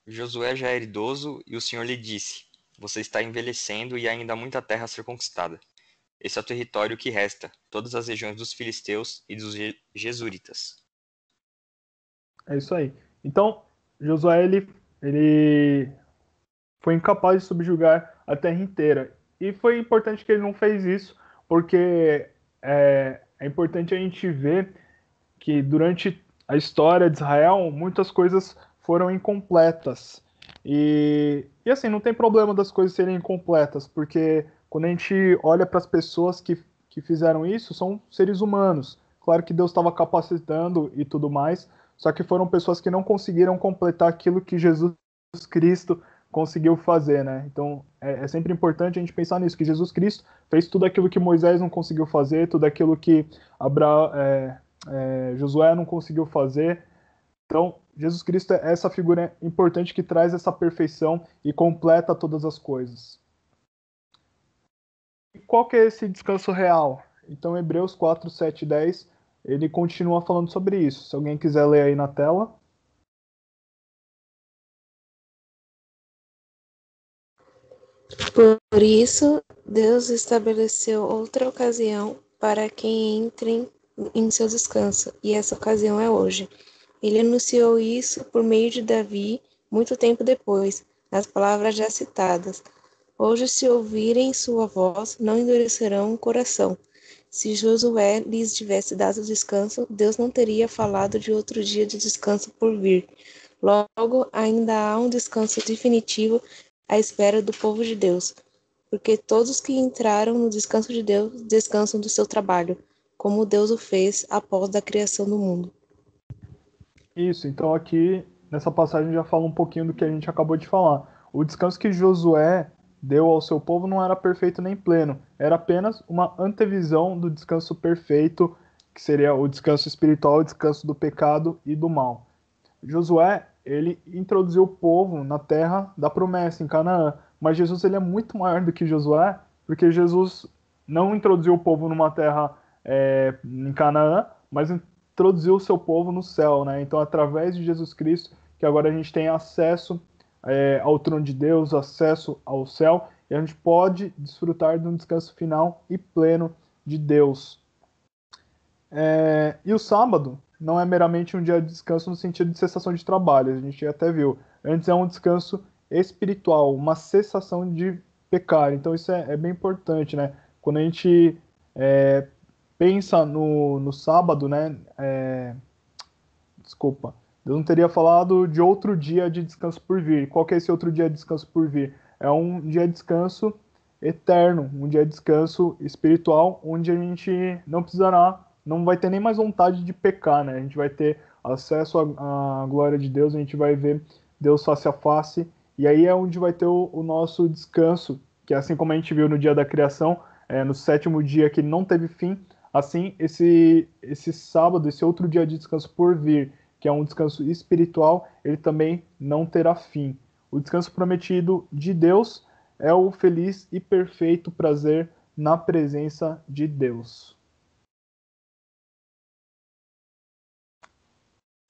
Josué já era idoso e o Senhor lhe disse: Você está envelhecendo e ainda há muita terra a ser conquistada. Esse é o território que resta, todas as regiões dos filisteus e dos jesuritas. É isso aí. Então, Josué ele foi incapaz de subjugar a terra inteira. E foi importante que ele não fez isso, porque é importante a gente ver que durante a história de Israel, muitas coisas foram incompletas. E assim, não tem problema das coisas serem incompletas, porque quando a gente olha para as pessoas que fizeram isso, são seres humanos. Claro que Deus estava capacitando e tudo mais, só que foram pessoas que não conseguiram completar aquilo que Jesus Cristo conseguiu fazer, né? Então é sempre importante a gente pensar nisso, que Jesus Cristo fez tudo aquilo que Moisés não conseguiu fazer, tudo aquilo que Josué não conseguiu fazer. Então, Jesus Cristo é essa figura importante que traz essa perfeição e completa todas as coisas. E qual que é esse descanso real? Então, Hebreus 4, 7 e 10, ele continua falando sobre isso. Se alguém quiser ler aí na tela. Por isso, Deus estabeleceu outra ocasião para quem entre em seu descanso, e essa ocasião é hoje. Ele anunciou isso por meio de Davi, muito tempo depois, nas palavras já citadas. Hoje, se ouvirem sua voz, não endurecerão o coração. Se Josué lhes tivesse dado descanso, Deus não teria falado de outro dia de descanso por vir. Logo, ainda há um descanso definitivo à espera do povo de Deus, porque todos que entraram no descanso de Deus descansam do seu trabalho, como Deus o fez após a criação do mundo. Isso, então aqui nessa passagem já fala um pouquinho do que a gente acabou de falar. O descanso que Josué deu ao seu povo não era perfeito nem pleno, era apenas uma antevisão do descanso perfeito, que seria o descanso espiritual, o descanso do pecado e do mal. Josué, ele introduziu o povo na terra da promessa, em Canaã, mas Jesus ele é muito maior do que Josué, porque Jesus não introduziu o povo numa terra em Canaã, mas introduziu o seu povo no céu, né? Então, através de Jesus Cristo, que agora a gente tem acesso ao trono de Deus, acesso ao céu, e a gente pode desfrutar de um descanso final e pleno de Deus. E o sábado não é meramente um dia de descanso no sentido de cessação de trabalho, a gente até viu. Antes é um descanso espiritual, uma cessação de pecar. Então isso é bem importante, né? Quando a gente pensa no sábado, né? Desculpa, Deus não teria falado de outro dia de descanso por vir. Qual que é esse outro dia de descanso por vir? É um dia de descanso eterno, um dia de descanso espiritual, onde a gente não vai ter nem mais vontade de pecar, né? A gente vai ter acesso à glória de Deus, a gente vai ver Deus face a face, e aí é onde vai ter o nosso descanso, que assim como a gente viu no dia da criação, no sétimo dia que não teve fim, assim esse sábado, esse outro dia de descanso por vir, que é um descanso espiritual, ele também não terá fim. O descanso prometido de Deus é o feliz e perfeito prazer na presença de Deus.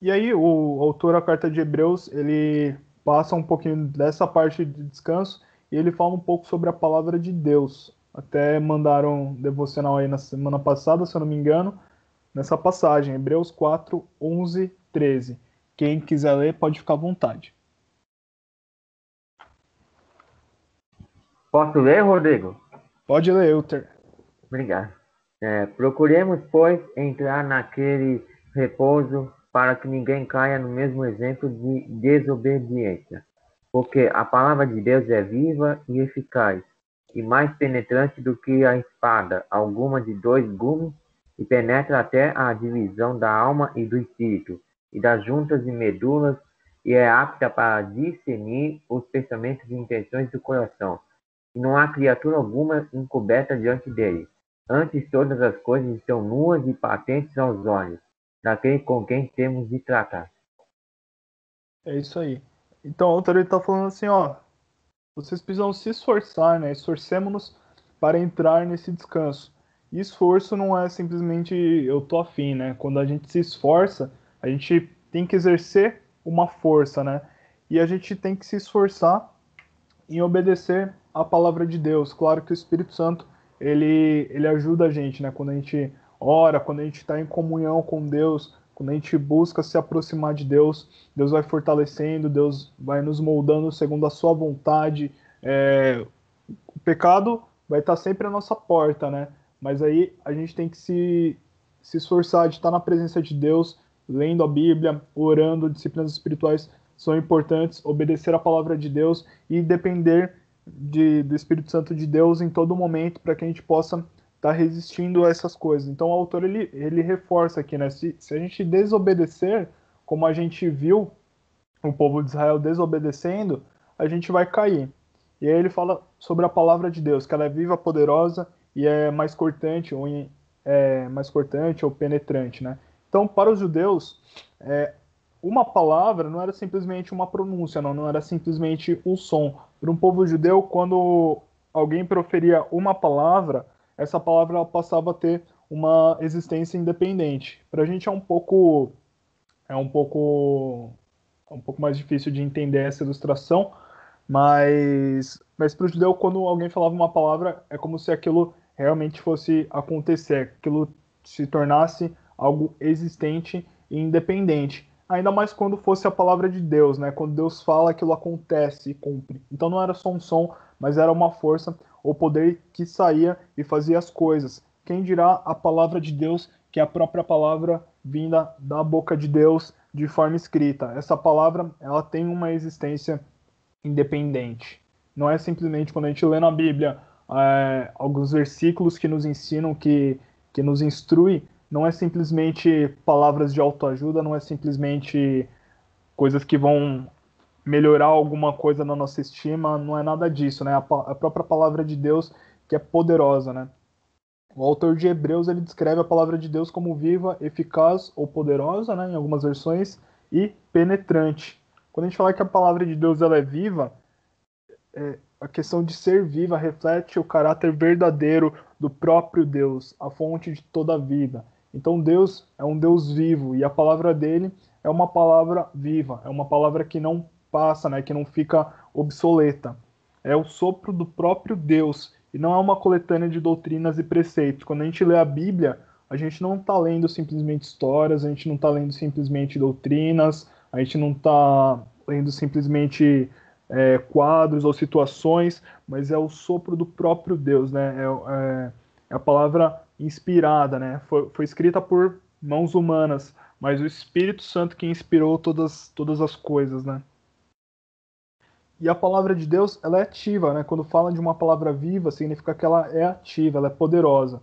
E aí o autor da carta de Hebreus, ele passa um pouquinho dessa parte de descanso e ele fala um pouco sobre a palavra de Deus. Até mandaram um devocional aí na semana passada, se eu não me engano, nessa passagem, Hebreus 4, 11, 13. Quem quiser ler, pode ficar à vontade. Posso ler, Rodrigo? Pode ler, Euter. Obrigado. Procuremos, pois, entrar naquele repouso para que ninguém caia no mesmo exemplo de desobediência. Porque a palavra de Deus é viva e eficaz, e mais penetrante do que a espada alguma de dois gumes, e penetra até a divisão da alma e do espírito, e das juntas e medulas, e é apta para discernir os pensamentos e intenções do coração. E não há criatura alguma encoberta diante dele. Antes todas as coisas estão nuas e patentes aos olhos, daquele com quem temos de tratar. É isso aí. Então o autor está falando assim, ó, vocês precisam se esforçar, né? Esforcemos-nos para entrar nesse descanso. E esforço não é simplesmente eu tô afim, né? Quando a gente se esforça, a gente tem que exercer uma força, né? E a gente tem que se esforçar em obedecer à palavra de Deus. Claro que o Espírito Santo, ele ajuda a gente, né? Quando a gente ora, quando a gente está em comunhão com Deus, quando a gente busca se aproximar de Deus, Deus vai fortalecendo, Deus vai nos moldando segundo a sua vontade. O pecado vai estar sempre à nossa porta, né? Mas aí a gente tem que se esforçar de estar na presença de Deus, lendo a Bíblia, orando, disciplinas espirituais são importantes, obedecer a palavra de Deus e depender do Espírito Santo de Deus em todo momento para que a gente possa estar resistindo a essas coisas. Então o autor ele reforça aqui, né? Se a gente desobedecer, como a gente viu o povo de Israel desobedecendo, a gente vai cair. E aí ele fala sobre a palavra de Deus, que ela é viva, poderosa e é mais cortante ou penetrante, né? Então, para os judeus, uma palavra não era simplesmente uma pronúncia, não era simplesmente um som. Para um povo judeu, quando alguém proferia uma palavra, essa palavra ela passava a ter uma existência independente. Para a gente é um pouco mais difícil de entender essa ilustração, mas para o judeu, quando alguém falava uma palavra, é como se aquilo realmente fosse acontecer, aquilo se tornasse algo existente e independente. Ainda mais quando fosse a palavra de Deus, né? Quando Deus fala, aquilo acontece e cumpre. Então não era só um som, mas era uma força ou poder que saía e fazia as coisas. quem dirá a palavra de Deus, que é a própria palavra vinda da boca de Deus de forma escrita. Essa palavra, ela tem uma existência independente. Não é simplesmente quando a gente lê na Bíblia alguns versículos que nos ensinam, que nos instrui, não é simplesmente palavras de autoajuda, não é simplesmente coisas que vão melhorar alguma coisa na nossa estima, não é nada disso, né? A própria palavra de Deus que é poderosa, né? O autor de Hebreus, ele descreve a palavra de Deus como viva, eficaz ou poderosa, né, em algumas versões, e penetrante. Quando a gente fala que a palavra de Deus ela é viva, a questão de ser viva reflete o caráter verdadeiro do próprio Deus, a fonte de toda a vida. Então Deus é um Deus vivo e a palavra dele é uma palavra viva, é uma palavra que não passa, né, que não fica obsoleta. É o sopro do próprio Deus e não é uma coletânea de doutrinas e preceitos. Quando a gente lê a Bíblia, a gente não está lendo simplesmente histórias, a gente não está lendo simplesmente doutrinas, a gente não está lendo simplesmente quadros ou situações, mas é o sopro do próprio Deus, né? É a palavra inspirada, né? Foi escrita por mãos humanas, mas o Espírito Santo que inspirou todas as coisas, né? E a palavra de Deus, ela é ativa, né? Quando fala de uma palavra viva, significa que ela é ativa, ela é poderosa.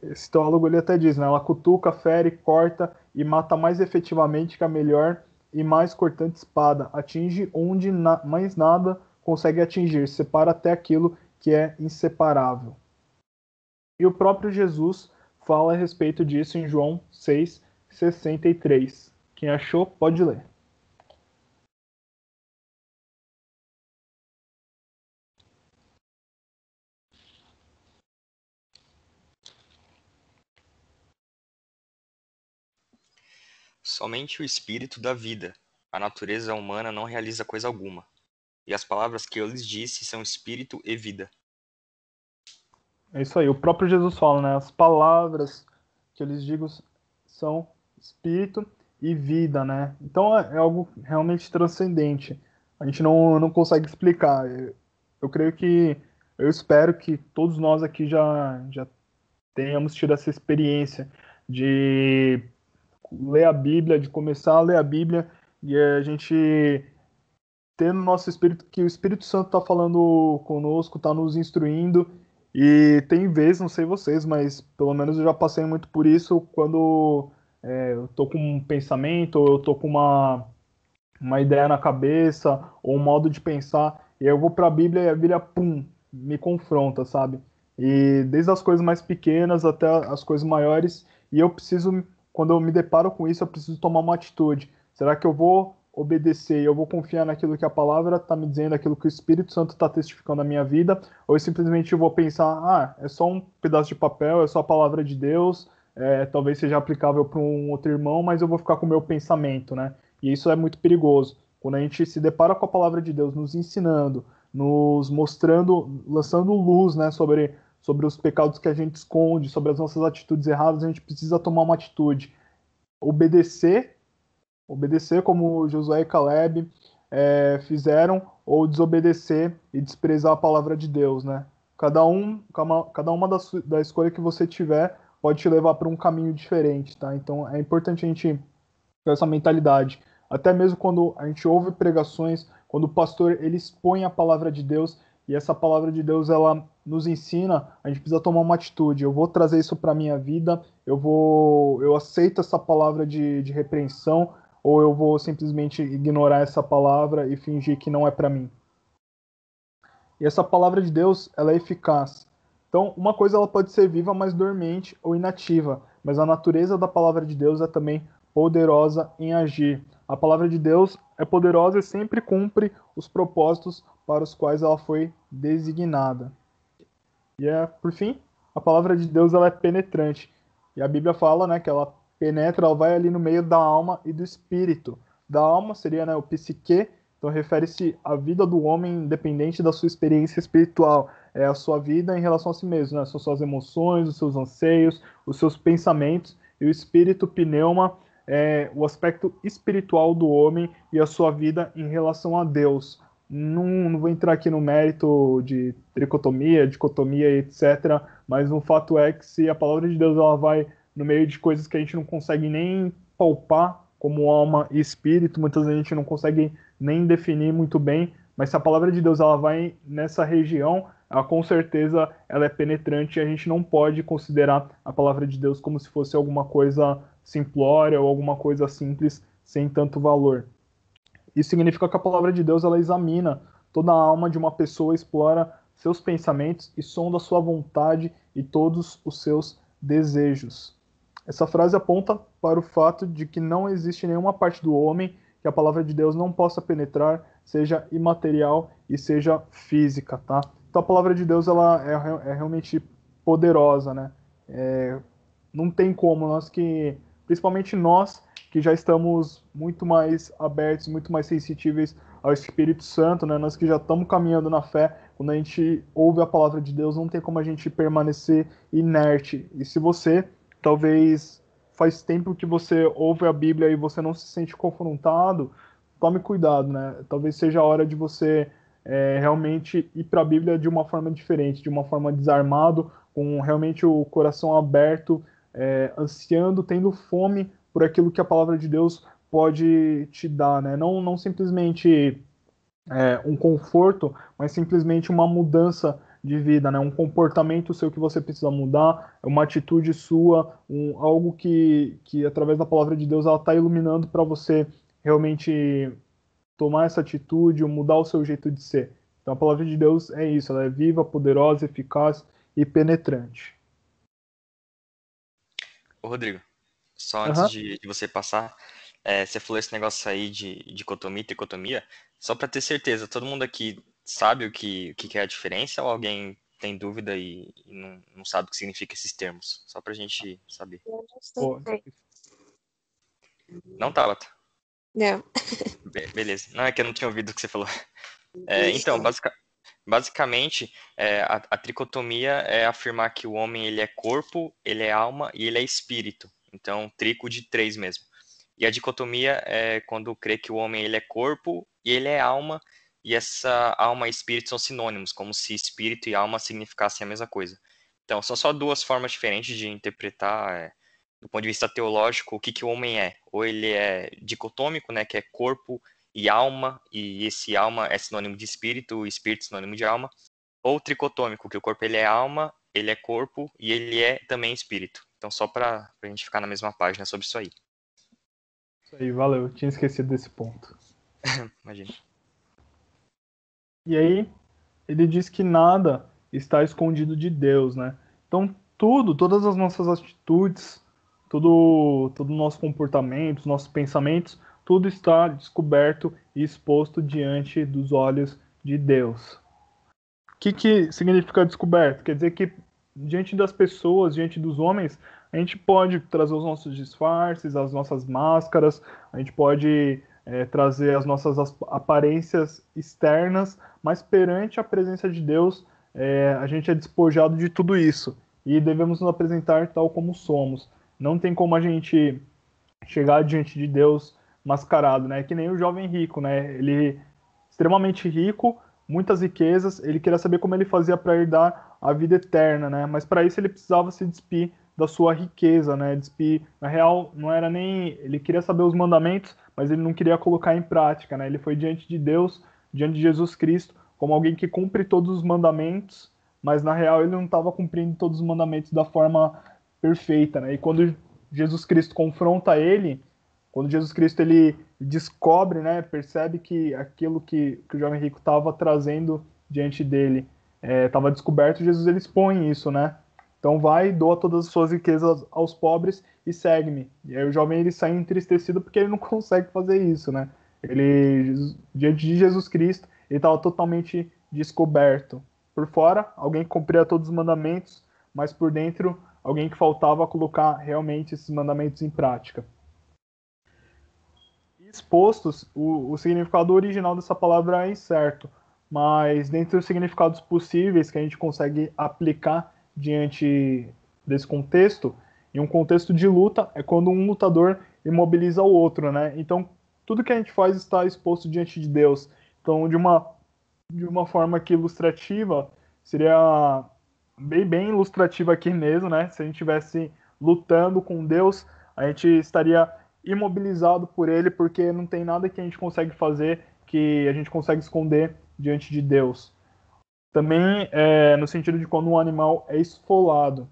Esse teólogo ele até diz, né? Ela cutuca, fere, corta e mata mais efetivamente que a melhor e mais cortante espada. Atinge onde mais nada consegue atingir, separa até aquilo que é inseparável. E o próprio Jesus fala a respeito disso em João 6:63. Quem achou, pode ler. Somente o Espírito dá vida. A natureza humana não realiza coisa alguma. E as palavras que eu lhes disse são espírito e vida. É isso aí, o próprio Jesus fala, né? As palavras que eu lhes digo são espírito e vida, né? Então é algo realmente transcendente. A gente não consegue explicar. Eu creio que, eu espero que todos nós aqui já tenhamos tido essa experiência de ler a Bíblia, de começar a ler a Bíblia e a gente ter no nosso espírito que o Espírito Santo está falando conosco, está nos instruindo. E tem vezes, não sei vocês, mas pelo menos eu já passei muito por isso quando eu tô com um pensamento, ou eu tô com uma ideia na cabeça, ou um modo de pensar, e aí eu vou para a Bíblia e a Bíblia, pum, me confronta, sabe? E desde as coisas mais pequenas até as coisas maiores, e eu preciso, quando eu me deparo com isso, eu preciso tomar uma atitude. Será que eu vou obedecer, eu vou confiar naquilo que a palavra está me dizendo, aquilo que o Espírito Santo está testificando na minha vida, ou eu simplesmente vou pensar, é só um pedaço de papel, é só a palavra de Deus, talvez seja aplicável para um outro irmão, mas eu vou ficar com o meu pensamento, né? E isso é muito perigoso. Quando a gente se depara com a palavra de Deus nos ensinando, nos mostrando, lançando luz, né, sobre os pecados que a gente esconde, sobre as nossas atitudes erradas, a gente precisa tomar uma atitude. Obedecer como Josué e Caleb fizeram, ou desobedecer e desprezar a palavra de Deus, né? Cada uma da escolha que você tiver pode te levar para um caminho diferente, tá? Então é importante a gente ter essa mentalidade. Até mesmo quando a gente ouve pregações, quando o pastor ele expõe a palavra de Deus e essa palavra de Deus ela nos ensina, a gente precisa tomar uma atitude. Eu vou trazer isso para minha vida, eu aceito essa palavra de repreensão, ou eu vou simplesmente ignorar essa palavra e fingir que não é para mim. E essa palavra de Deus, ela é eficaz. Então, uma coisa ela pode ser viva, mas dormente ou inativa, mas a natureza da palavra de Deus é também poderosa em agir. A palavra de Deus é poderosa e sempre cumpre os propósitos para os quais ela foi designada. E por fim, a palavra de Deus ela é penetrante. E a Bíblia fala, né, que ela penetra, ela vai ali no meio da alma e do espírito. Da alma seria, né, o psique, então refere-se à vida do homem independente da sua experiência espiritual. É a sua vida em relação a si mesmo, né? São suas emoções, os seus anseios, os seus pensamentos. E o espírito, pneuma, é o aspecto espiritual do homem e a sua vida em relação a Deus. Não vou entrar aqui no mérito de tricotomia, dicotomia, etc. Mas o fato é que se a palavra de Deus ela vai no meio de coisas que a gente não consegue nem palpar, como alma e espírito, muitas vezes a gente não consegue nem definir muito bem, mas se a palavra de Deus ela vai nessa região, ela, com certeza ela é penetrante e a gente não pode considerar a palavra de Deus como se fosse alguma coisa simplória ou alguma coisa simples sem tanto valor. Isso significa que a palavra de Deus ela examina toda a alma de uma pessoa, explora seus pensamentos e sonda sua vontade e todos os seus desejos. Essa frase aponta para o fato de que não existe nenhuma parte do homem que a palavra de Deus não possa penetrar, seja imaterial e seja física, tá? Então a palavra de Deus ela é realmente poderosa, né? Não tem como principalmente nós que já estamos muito mais abertos, muito mais sensitíveis ao Espírito Santo, né? Nós que já estamos caminhando na fé, quando a gente ouve a palavra de Deus, não tem como a gente permanecer inerte. E se você, talvez, faz tempo que você ouve a Bíblia e você não se sente confrontado, tome cuidado, né? Talvez seja a hora de você realmente ir para a Bíblia de uma forma diferente, de uma forma desarmado, com realmente o coração aberto, ansiando, tendo fome por aquilo que a palavra de Deus pode te dar, né? Não simplesmente um conforto, mas simplesmente uma mudança de vida, né? Um comportamento seu que você precisa mudar, uma atitude sua, algo que através da palavra de Deus ela está iluminando para você realmente tomar essa atitude, ou mudar o seu jeito de ser. Então a palavra de Deus é isso, ela é viva, poderosa, eficaz e penetrante. Ô, Rodrigo, só antes Aham. de você passar, você falou esse negócio aí de dicotomia e tricotomia. Só para ter certeza, todo mundo aqui sabe o que é a diferença ou alguém tem dúvida e não sabe o que significa esses termos? Só pra gente saber. Eu não Pô, sei. Não, Tabata? Não. Beleza. Não, é que eu não tinha ouvido o que você falou. Então, basicamente, a tricotomia é afirmar que o homem ele é corpo, ele é alma e ele é espírito. Então, trico de 3 mesmo. E a dicotomia é quando crê que o homem ele é corpo e ele é alma, e essa alma e espírito são sinônimos, como se espírito e alma significassem a mesma coisa. Então, são só duas formas diferentes de interpretar, do ponto de vista teológico, o que o homem é. Ou ele é dicotômico, né, que é corpo e alma, e esse alma é sinônimo de espírito, o espírito é sinônimo de alma. Ou tricotômico, que o corpo ele é alma, ele é corpo e ele é também espírito. Então, só para a gente ficar na mesma página sobre isso aí. Isso aí, valeu. Eu tinha esquecido desse ponto. Imagina. E aí, ele diz que nada está escondido de Deus, né? Então, todas as nossas atitudes, todo o nosso comportamento, os nossos pensamentos, tudo está descoberto e exposto diante dos olhos de Deus. O que significa descoberto? Quer dizer que diante das pessoas, diante dos homens, a gente pode trazer os nossos disfarces, as nossas máscaras, a gente pode trazer as nossas aparências externas, mas perante a presença de Deus, a gente é despojado de tudo isso e devemos nos apresentar tal como somos. Não tem como a gente chegar diante de Deus mascarado, né? Que nem o jovem rico, né? Ele extremamente rico, muitas riquezas, ele queria saber como ele fazia para herdar a vida eterna, né? Mas para isso ele precisava se despir da sua riqueza, né? Despir, na real, não era nem ele queria saber os mandamentos, mas ele não queria colocar em prática, né? Ele foi diante de Deus, diante de Jesus Cristo, como alguém que cumpre todos os mandamentos, mas na real ele não estava cumprindo todos os mandamentos da forma perfeita, né? E quando Jesus Cristo confronta ele, quando Jesus Cristo ele descobre, né, percebe que aquilo que o jovem rico estava trazendo diante dele estava descoberto, Jesus ele expõe isso, né? Então vai, doa todas as suas riquezas aos pobres e segue-me. E aí o jovem ele sai entristecido porque ele não consegue fazer isso, né? Ele, diante de Jesus Cristo, ele estava totalmente descoberto. Por fora, alguém que cumpria todos os mandamentos, mas por dentro, alguém que faltava colocar realmente esses mandamentos em prática. Expostos, o significado original dessa palavra é incerto, mas dentre os significados possíveis que a gente consegue aplicar diante desse contexto, em um contexto de luta, é quando um lutador imobiliza o outro, né? Então, tudo que a gente faz está exposto diante de Deus. Então, de uma de uma forma aqui ilustrativa, seria bem ilustrativa aqui mesmo, né? Se a gente estivesse lutando com Deus, a gente estaria imobilizado por ele, porque não tem nada que a gente consegue fazer que a gente consegue esconder diante de Deus. Também no sentido de quando um animal é esfolado,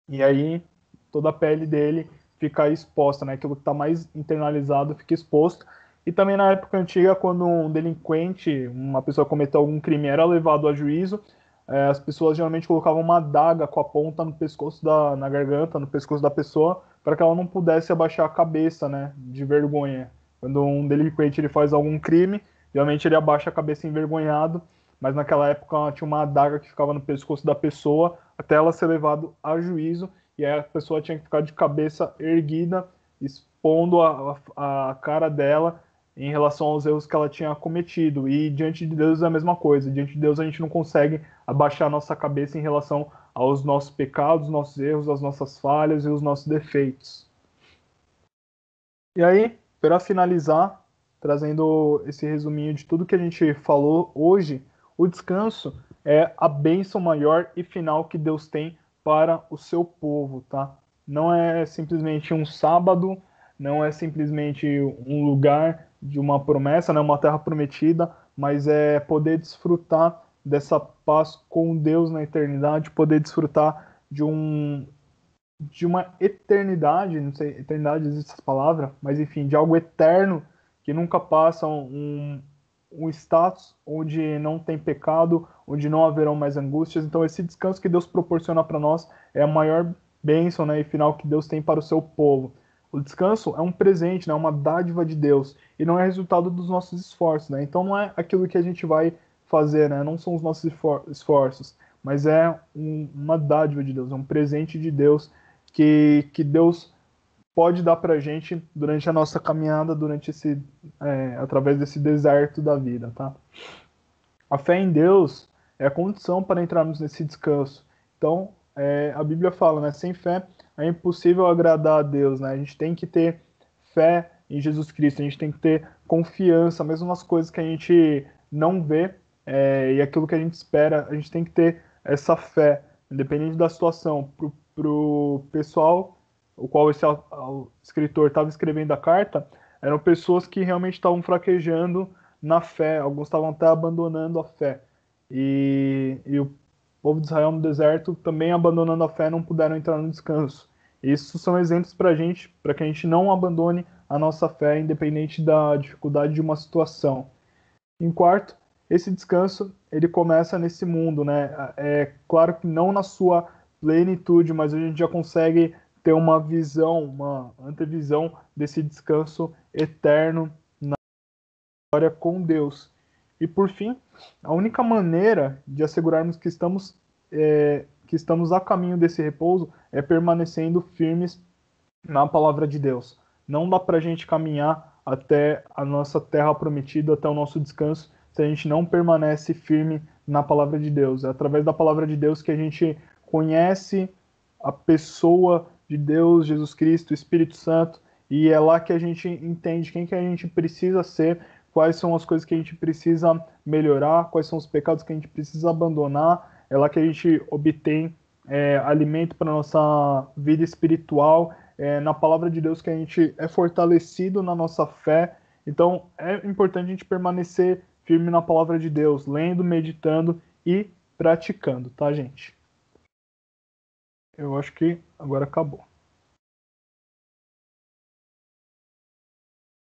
e aí toda a pele dele fica exposta, né? Aquilo que está mais internalizado fica exposto. E também na época antiga, quando um delinquente, uma pessoa cometeu algum crime, era levado a juízo, as pessoas geralmente colocavam uma adaga com a ponta no pescoço na garganta, no pescoço da pessoa, para que ela não pudesse abaixar a cabeça, né? De vergonha. Quando um delinquente ele faz algum crime, geralmente ele abaixa a cabeça envergonhado, mas naquela época tinha uma adaga que ficava no pescoço da pessoa até ela ser levada a juízo, e aí a pessoa tinha que ficar de cabeça erguida, expondo a cara dela em relação aos erros que ela tinha cometido. E diante de Deus é a mesma coisa. Diante de Deus a gente não consegue abaixar a nossa cabeça em relação aos nossos pecados, nossos erros, as nossas falhas e os nossos defeitos. E aí, para finalizar, trazendo esse resuminho de tudo que a gente falou hoje, o descanso é a bênção maior e final que Deus tem para o seu povo, tá? Não é simplesmente um sábado, não é simplesmente um lugar de uma promessa, né, uma terra prometida, mas é poder desfrutar dessa paz com Deus na eternidade, poder desfrutar de uma eternidade, não sei, eternidade existe essa palavra, mas enfim, de algo eterno que nunca passa, um status onde não tem pecado, onde não haverão mais angústias. Então esse descanso que Deus proporciona para nós é a maior bênção, né, e final que Deus tem para o seu povo. O descanso é um presente, né, uma dádiva de Deus, e não é resultado dos nossos esforços, né? Então não é aquilo que a gente vai fazer, né? Não são os nossos esforços, mas é uma dádiva de Deus, é um presente de Deus que Deus pode dar para a gente durante a nossa caminhada, através desse deserto da vida, tá? A fé em Deus é a condição para entrarmos nesse descanso. Então, a Bíblia fala, né? Sem fé é impossível agradar a Deus, né? A gente tem que ter fé em Jesus Cristo, a gente tem que ter confiança, mesmo nas coisas que a gente não vê, e aquilo que a gente espera, a gente tem que ter essa fé, independente da situação. Pro pessoal, o qual o escritor estava escrevendo a carta, eram pessoas que realmente estavam fraquejando na fé, alguns estavam até abandonando a fé. E o povo de Israel no deserto também abandonando a fé, não puderam entrar no descanso. Isso são exemplos para gente, para que a gente não abandone a nossa fé, independente da dificuldade de uma situação. Em quarto, esse descanso ele começa nesse mundo, né? É claro que não na sua plenitude, mas a gente já consegue ter uma visão, uma antevisão desse descanso eterno na história com Deus. E por fim, a única maneira de assegurarmos que estamos a caminho desse repouso é permanecendo firmes na palavra de Deus. Não dá para a gente caminhar até a nossa terra prometida, até o nosso descanso, se a gente não permanece firme na palavra de Deus. É através da palavra de Deus que a gente conhece a pessoa de Deus, Jesus Cristo, o Espírito Santo, e é lá que a gente entende quem que a gente precisa ser, quais são as coisas que a gente precisa melhorar, quais são os pecados que a gente precisa abandonar. É lá que a gente obtém alimento para a nossa vida espiritual, na palavra de Deus que a gente é fortalecido na nossa fé. Então é importante a gente permanecer firme na palavra de Deus, lendo, meditando e praticando, tá, gente? Eu acho que agora acabou.